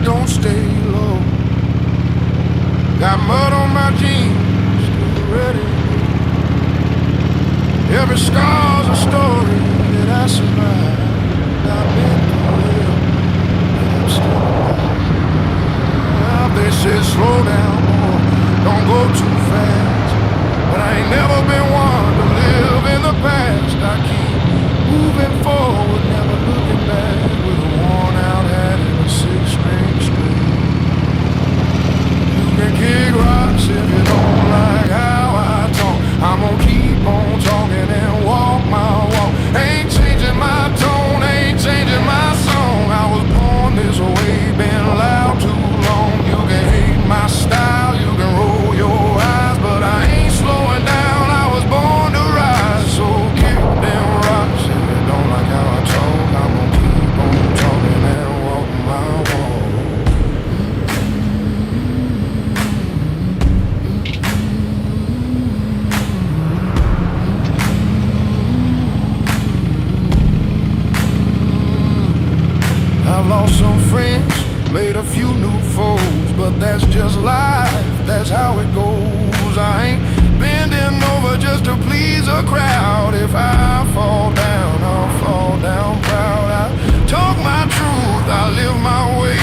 don't stay low. Got mud on my jeans, still ready. Every scar's a story that I survived. I've been through hell, and I'm still alive. Well, they said slow down, boy, don't go too fast. But I ain't never been one to live in the past. I keep moving forward, never looking back, with a worn out hat and a 6-string string. You can kick rocks if you don't like how I talk. I'm gonna keep on talking and walk my walk. Ain't changing my tone, ain't changing my song. I was born this way, been loud too long. You can hate my style, you can roll your eyes, but I ain't slowing down, I was born to rise. So kick them rocks if you don't like how I talk. I'm gonna keep on talking and walk my walk. I've lost some friends, made a few new foes, but that's just life, that's how it goes. I ain't bending over just to please a crowd. If I fall down, I'll fall down proud. I talk my truth, I live my way.